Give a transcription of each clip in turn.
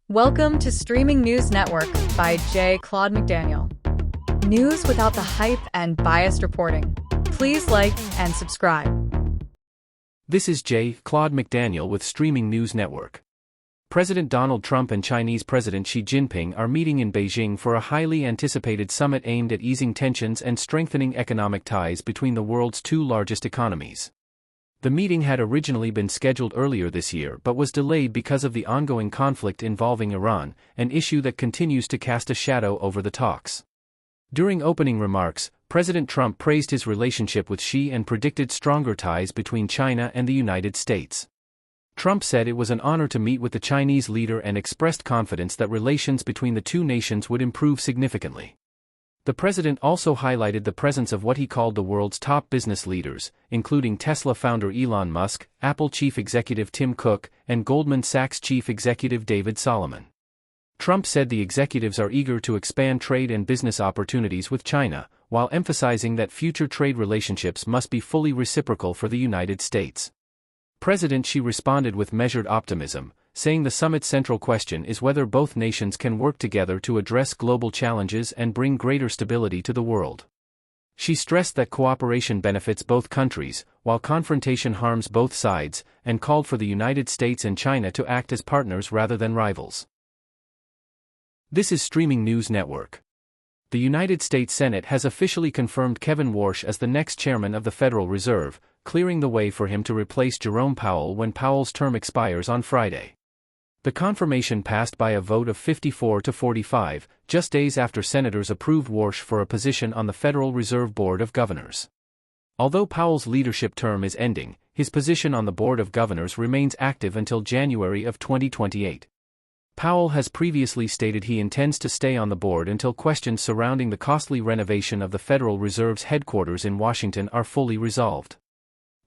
Welcome to Streaming News Network by Claude McDaniel. News without the hype and biased reporting. Please like and subscribe. This is Claude McDaniel with Streaming News Network. President Donald Trump and Chinese President Xi Jinping are meeting in Beijing for a highly anticipated summit aimed at easing tensions and strengthening economic ties between the world's two largest economies. The meeting had originally been scheduled earlier this year but was delayed because of the ongoing conflict involving Iran, an issue that continues to cast a shadow over the talks. During opening remarks, President Trump praised his relationship with Xi and predicted stronger ties between China and the United States. Trump said it was an honor to meet with the Chinese leader and expressed confidence that relations between the two nations would improve significantly. The president also highlighted the presence of what he called the world's top business leaders, including Tesla founder Elon Musk, Apple chief executive Tim Cook, and Goldman Sachs chief executive David Solomon. Trump said the executives are eager to expand trade and business opportunities with China, while emphasizing that future trade relationships must be fully reciprocal for the United States. President Xi responded with measured optimism, saying the summit's central question is whether both nations can work together to address global challenges and bring greater stability to the world. She stressed that cooperation benefits both countries, while confrontation harms both sides, and called for the United States and China to act as partners rather than rivals. This is Streaming News Network. The United States Senate has officially confirmed Kevin Warsh as the next chairman of the Federal Reserve, clearing the way for him to replace Jerome Powell when Powell's term expires on Friday. The confirmation passed by a vote of 54 to 45, just days after senators approved Warsh for a position on the Federal Reserve Board of Governors. Although Powell's leadership term is ending, his position on the Board of Governors remains active until January of 2028. Powell has previously stated he intends to stay on the board until questions surrounding the costly renovation of the Federal Reserve's headquarters in Washington are fully resolved.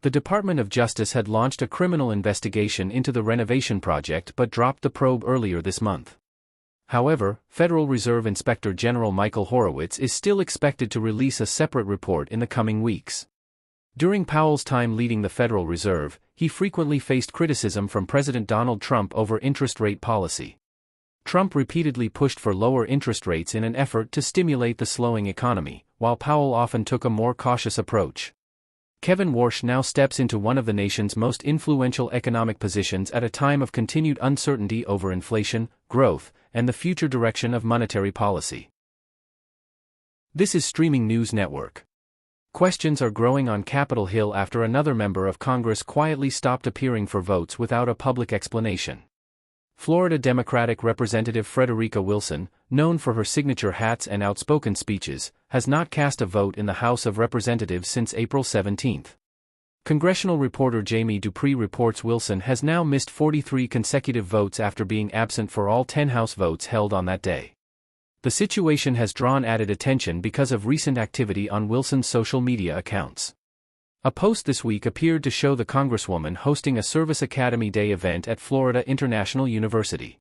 The Department of Justice had launched a criminal investigation into the renovation project but dropped the probe earlier this month. However, Federal Reserve Inspector General Michael Horowitz is still expected to release a separate report in the coming weeks. During Powell's time leading the Federal Reserve, he frequently faced criticism from President Donald Trump over interest rate policy. Trump repeatedly pushed for lower interest rates in an effort to stimulate the slowing economy, while Powell often took a more cautious approach. Kevin Warsh now steps into one of the nation's most influential economic positions at a time of continued uncertainty over inflation, growth, and the future direction of monetary policy. This is Streaming News Network. Questions are growing on Capitol Hill after another member of Congress quietly stopped appearing for votes without a public explanation. Florida Democratic Representative Frederica Wilson, known for her signature hats and outspoken speeches, has not cast a vote in the House of Representatives since April 17. Congressional reporter Jamie Dupree reports Wilson has now missed 43 consecutive votes after being absent for all 10 House votes held on that day. The situation has drawn added attention because of recent activity on Wilson's social media accounts. A post this week appeared to show the Congresswoman hosting a Service Academy Day event at Florida International University.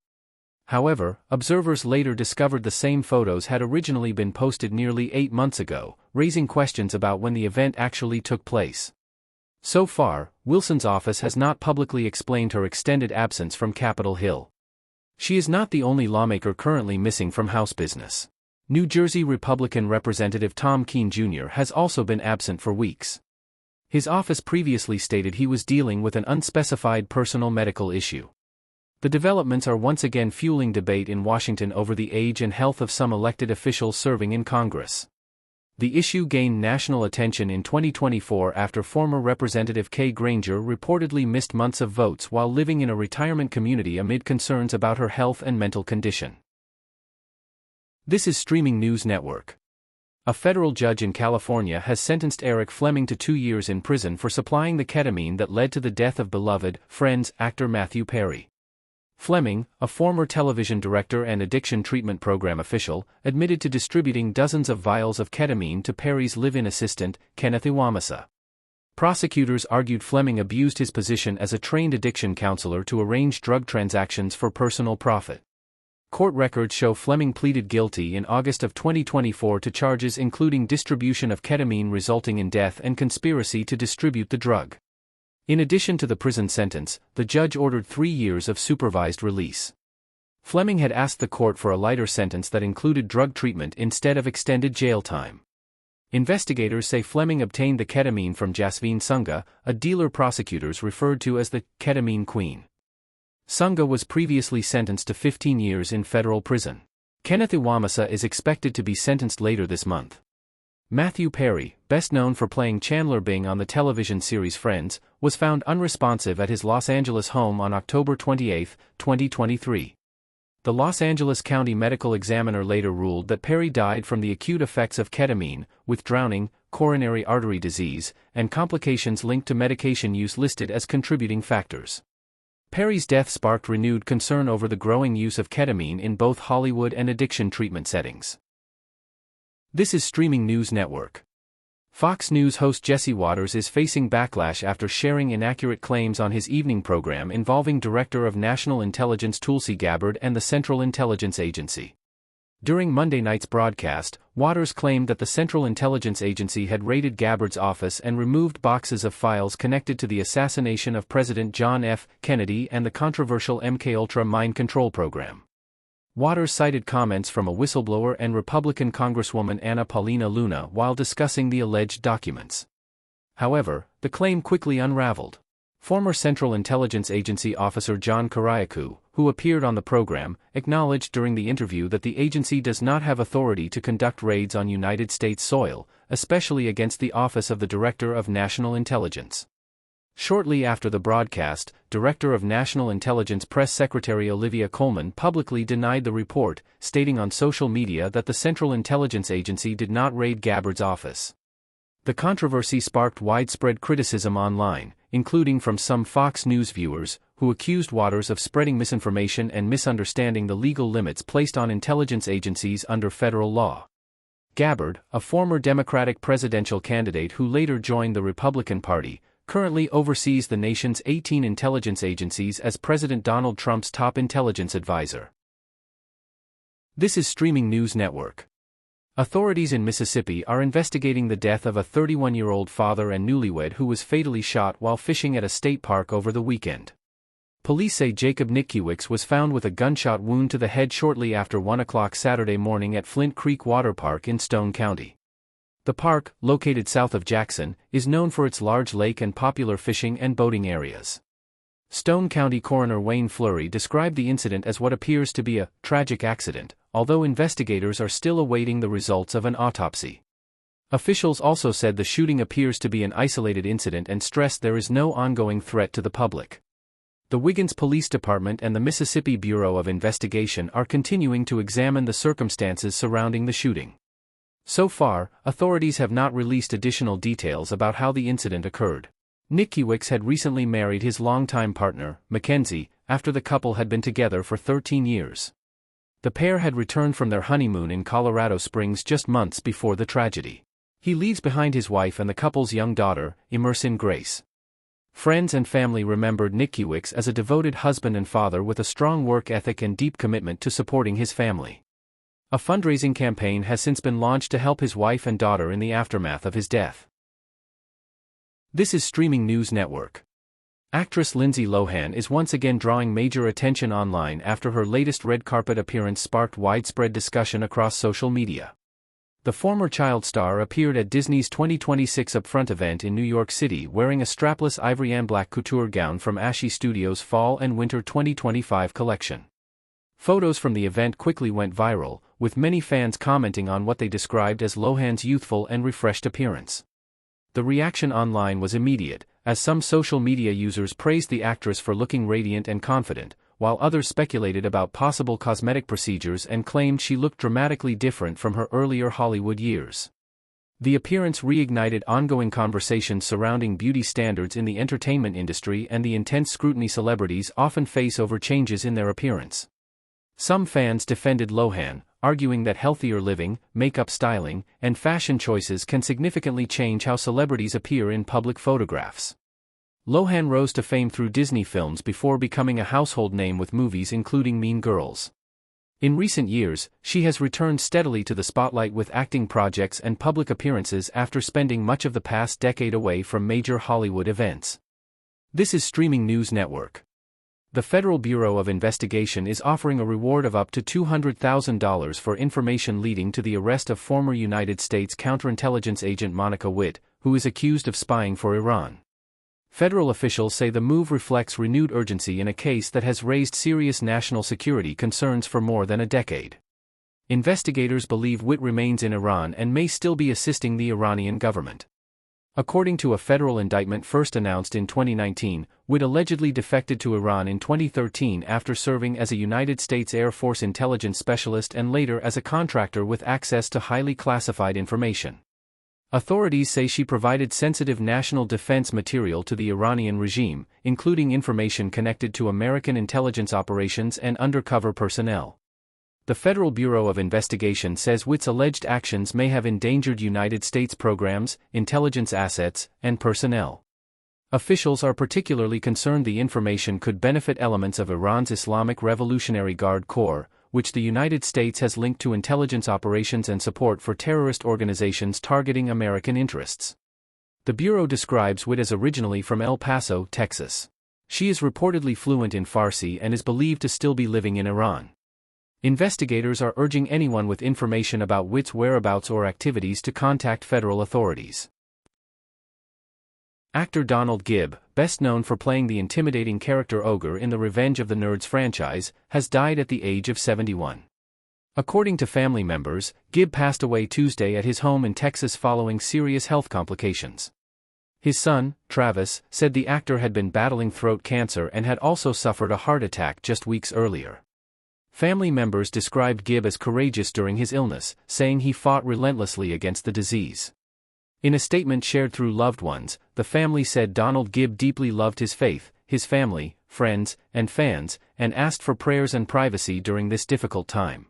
However, observers later discovered the same photos had originally been posted nearly 8 months ago, raising questions about when the event actually took place. So far, Wilson's office has not publicly explained her extended absence from Capitol Hill. She is not the only lawmaker currently missing from House business. New Jersey Republican Representative Tom Keene Jr. has also been absent for weeks. His office previously stated he was dealing with an unspecified personal medical issue. The developments are once again fueling debate in Washington over the age and health of some elected officials serving in Congress. The issue gained national attention in 2024 after former Representative Kay Granger reportedly missed months of votes while living in a retirement community amid concerns about her health and mental condition. This is Streaming News Network. A federal judge in California has sentenced Eric Fleming to 2 years in prison for supplying the ketamine that led to the death of beloved Friends actor Matthew Perry. Fleming, a former television director and addiction treatment program official, admitted to distributing dozens of vials of ketamine to Perry's live-in assistant, Kenneth Iwamasa. Prosecutors argued Fleming abused his position as a trained addiction counselor to arrange drug transactions for personal profit. Court records show Fleming pleaded guilty in August of 2024 to charges including distribution of ketamine resulting in death and conspiracy to distribute the drug. In addition to the prison sentence, the judge ordered 3 years of supervised release. Fleming had asked the court for a lighter sentence that included drug treatment instead of extended jail time. Investigators say Fleming obtained the ketamine from Jasveen Sunga, a dealer prosecutors referred to as the ketamine queen. Sunga was previously sentenced to 15 years in federal prison. Kenneth Iwamasa is expected to be sentenced later this month. Matthew Perry, best known for playing Chandler Bing on the television series Friends, was found unresponsive at his Los Angeles home on October 28, 2023. The Los Angeles County Medical Examiner later ruled that Perry died from the acute effects of ketamine, with drowning, coronary artery disease, and complications linked to medication use listed as contributing factors. Perry's death sparked renewed concern over the growing use of ketamine in both Hollywood and addiction treatment settings. This is Streaming News Network. Fox News host Jesse Watters is facing backlash after sharing inaccurate claims on his evening program involving Director of National Intelligence Tulsi Gabbard and the Central Intelligence Agency. During Monday night's broadcast, Watters claimed that the Central Intelligence Agency had raided Gabbard's office and removed boxes of files connected to the assassination of President John F. Kennedy and the controversial MKUltra mind control program. Watters cited comments from a whistleblower and Republican Congresswoman Anna Paulina Luna while discussing the alleged documents. However, the claim quickly unraveled. Former Central Intelligence Agency officer John Kiriakou, who appeared on the program, acknowledged during the interview that the agency does not have authority to conduct raids on United States soil, especially against the Office of the Director of National Intelligence. Shortly after the broadcast, Director of National Intelligence Press Secretary Olivia Coleman publicly denied the report, stating on social media that the Central Intelligence Agency did not raid Gabbard's office. The controversy sparked widespread criticism online, including from some Fox News viewers, who accused Watters of spreading misinformation and misunderstanding the legal limits placed on intelligence agencies under federal law. Gabbard, a former Democratic presidential candidate who later joined the Republican Party, currently oversees the nation's 18 intelligence agencies as President Donald Trump's top intelligence advisor. This is Streaming News Network. Authorities in Mississippi are investigating the death of a 31-year-old father and newlywed who was fatally shot while fishing at a state park over the weekend. Police say Jacob Nickiewicz was found with a gunshot wound to the head shortly after 1 o'clock Saturday morning at Flint Creek Water Park in Stone County. The park, located south of Jackson, is known for its large lake and popular fishing and boating areas. Stone County Coroner Wayne Fleury described the incident as what appears to be a tragic accident, although investigators are still awaiting the results of an autopsy. Officials also said the shooting appears to be an isolated incident and stressed there is no ongoing threat to the public. The Wiggins Police Department and the Mississippi Bureau of Investigation are continuing to examine the circumstances surrounding the shooting. So far, authorities have not released additional details about how the incident occurred. Nickiewicz had recently married his longtime partner, Mackenzie, after the couple had been together for 13 years. The pair had returned from their honeymoon in Colorado Springs just months before the tragedy. He leaves behind his wife and the couple's young daughter, Emerson Grace. Friends and family remembered Nickiewicz as a devoted husband and father with a strong work ethic and deep commitment to supporting his family. A fundraising campaign has since been launched to help his wife and daughter in the aftermath of his death. This is Streaming News Network. Actress Lindsay Lohan is once again drawing major attention online after her latest red carpet appearance sparked widespread discussion across social media. The former child star appeared at Disney's 2026 Upfront event in New York City wearing a strapless ivory and black couture gown from Ashi Studios' Fall and Winter 2025 collection. Photos from the event quickly went viral, with many fans commenting on what they described as Lohan's youthful and refreshed appearance. The reaction online was immediate, as some social media users praised the actress for looking radiant and confident, while others speculated about possible cosmetic procedures and claimed she looked dramatically different from her earlier Hollywood years. The appearance reignited ongoing conversations surrounding beauty standards in the entertainment industry and the intense scrutiny celebrities often face over changes in their appearance. Some fans defended Lohan, arguing that healthier living, makeup styling, and fashion choices can significantly change how celebrities appear in public photographs. Lohan rose to fame through Disney films before becoming a household name with movies including Mean Girls. In recent years, she has returned steadily to the spotlight with acting projects and public appearances after spending much of the past decade away from major Hollywood events. This is Streaming News Network. The Federal Bureau of Investigation is offering a reward of up to $200,000 for information leading to the arrest of former United States counterintelligence agent Monica Witt, who is accused of spying for Iran. Federal officials say the move reflects renewed urgency in a case that has raised serious national security concerns for more than a decade. Investigators believe Witt remains in Iran and may still be assisting the Iranian government. According to a federal indictment first announced in 2019, Witt allegedly defected to Iran in 2013 after serving as a United States Air Force intelligence specialist and later as a contractor with access to highly classified information. Authorities say she provided sensitive national defense material to the Iranian regime, including information connected to American intelligence operations and undercover personnel. The Federal Bureau of Investigation says Witt's alleged actions may have endangered United States programs, intelligence assets, and personnel. Officials are particularly concerned the information could benefit elements of Iran's Islamic Revolutionary Guard Corps, which the United States has linked to intelligence operations and support for terrorist organizations targeting American interests. The Bureau describes Witt as originally from El Paso, Texas. She is reportedly fluent in Farsi and is believed to still be living in Iran. Investigators are urging anyone with information about Witt's whereabouts or activities to contact federal authorities. Actor Donald Gibb, best known for playing the intimidating character Ogre in the Revenge of the Nerds franchise, has died at the age of 71. According to family members, Gibb passed away Tuesday at his home in Texas following serious health complications. His son, Travis, said the actor had been battling throat cancer and had also suffered a heart attack just weeks earlier. Family members described Gibb as courageous during his illness, saying he fought relentlessly against the disease. In a statement shared through loved ones, the family said Donald Gibb deeply loved his faith, his family, friends, and fans, and asked for prayers and privacy during this difficult time.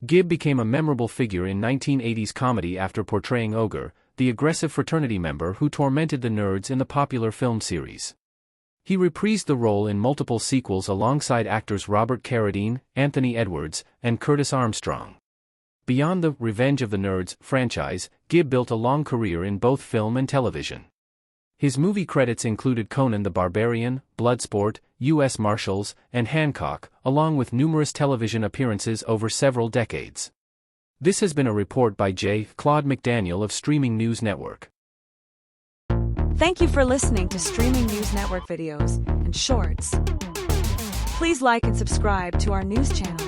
Gibb became a memorable figure in 1980s comedy after portraying Ogre, the aggressive fraternity member who tormented the nerds in the popular film series. He reprised the role in multiple sequels alongside actors Robert Carradine, Anthony Edwards, and Curtis Armstrong. Beyond the Revenge of the Nerds franchise, Gibb built a long career in both film and television. His movie credits included Conan the Barbarian, Bloodsport, U.S. Marshals, and Hancock, along with numerous television appearances over several decades. This has been a report by Claude McDaniel of Streaming News Network. Thank you for listening to Streaming News Network videos and shorts. Please like and subscribe to our news channel.